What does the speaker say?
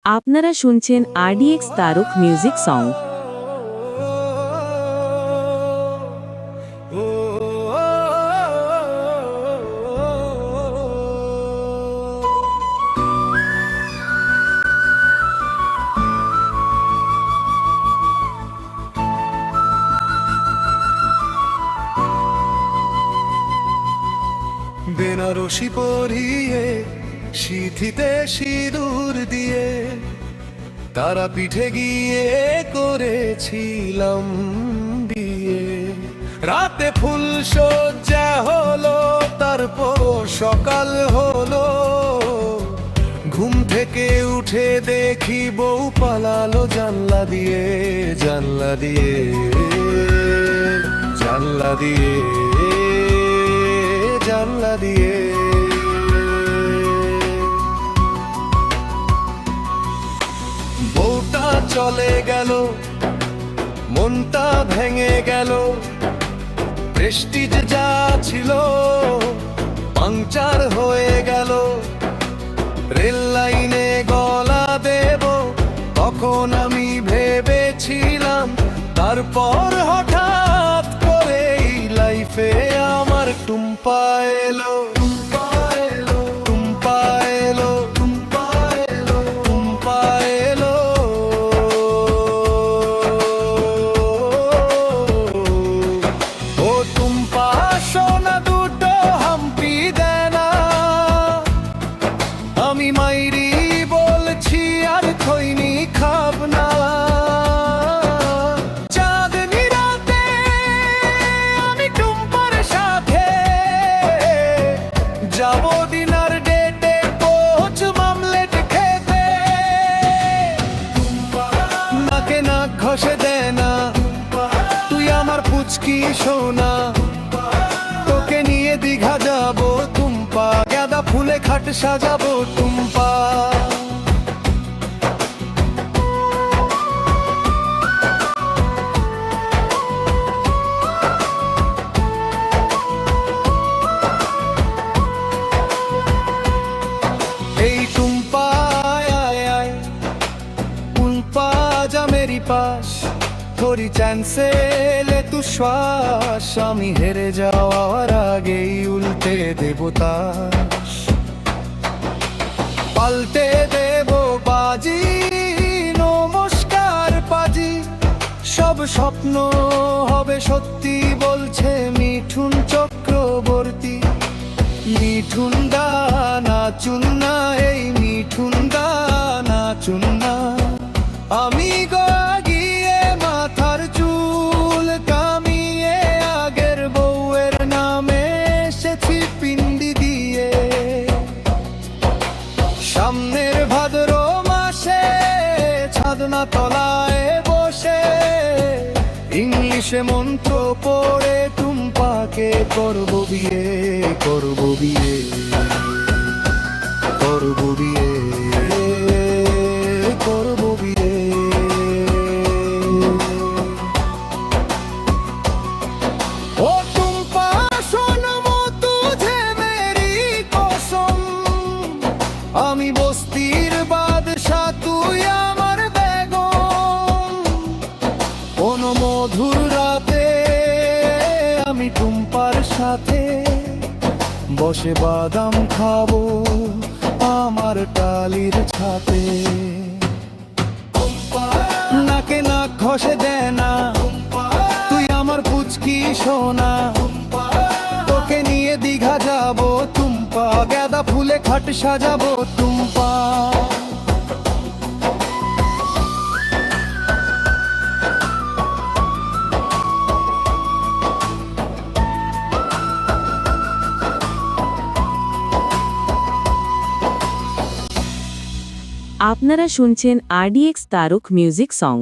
আপনারা শুনছেন RDX Tarak music song. Banarasi পরিয়ে সিঁথিতে সিঁদুর দিয়ে তারা পিঠে গিয়ে করেছিলাম বিয়ে। রাতে ফুল সজ্জা হলো, তারপর সকাল হলো, ঘুম থেকে উঠে দেখি বউ পালালো জানলা দিয়ে, জানলা দিয়ে, জানলা দিয়ে, জানলা দিয়ে। বউটা চলে গেল, মনটা ভেঙে গেল, প্রেস্টিজ যা ছিল পাংচার হয়ে গেল। রেল লাইনে গলা দেব তখন আমি ভেবেছিলাম, তারপর হঠাৎ করে লাইফে আমার টুম্পা এলো, টুম্পা এলো, টুম্পা এলো, টুম্পা এলো, টুম্পা এলো। ও টুম্পা সোনা দুটো হাম্পি দেনা, আমি মাইরি বলছি আর খৈনি খাব না। চাঁদনি রাতে আমি টুম্পার সাথে যাব ডিনার ডেটে কোচ মামলেট খেতে। নাকে নাক ঘষে দে না, তুই আমার পুচকি সোনা, তোকে নিয়ে দীঘা যাবো টুম্পা, গাঁদা ফুলে খাট সাজাবো টুম্পা। এই টুম্পা आय आय उल्पा जा मेरी पास, थोड़ी चैन से ले तू श्वास, আমি হেরে যাওয়ার আগেই উল্টে দেব তাস, পাল্টে দেব বাজি, নমস্কার পাজি, সব স্বপ্ন হবে সত্যি বলছে মিঠুন চক্রবর্তী। মিঠুন দা নাচুন না, এই মিঠুন দা নাচুন না, আমি গিয়ে মাথার চুল কামিয়ে আগের বউয়ের নামে এসেছি পিন্ডি দিয়ে। সামনের ভাদ্র মাসে ছাদনা তলায় বসে ইংলিশে মন্ত্র পড়ে টুম্পাকে করবো বিয়ে, করবো বিয়ে, করবো বিয়ে, করবো বিয়ে। ও টুম্পা শোনমো তুঝে মেরি কসম, আমি বস্তির বাদশা তুই আমার বেগম। কোন মধুর রাতে আমি টুম্পার সাথে বসে বাদাম খাবো আমার টালির ছাতে। নাকে নাক ঘষে দে না, তুই আমার পুচকি সোনা, তোকে নিয়ে দীঘা যাবো টুম্পা, গাঁদা ফুলে খাট সাজাবো টুম্পা। আপনারা শুনছেন RDX তারক মিউজিক সং।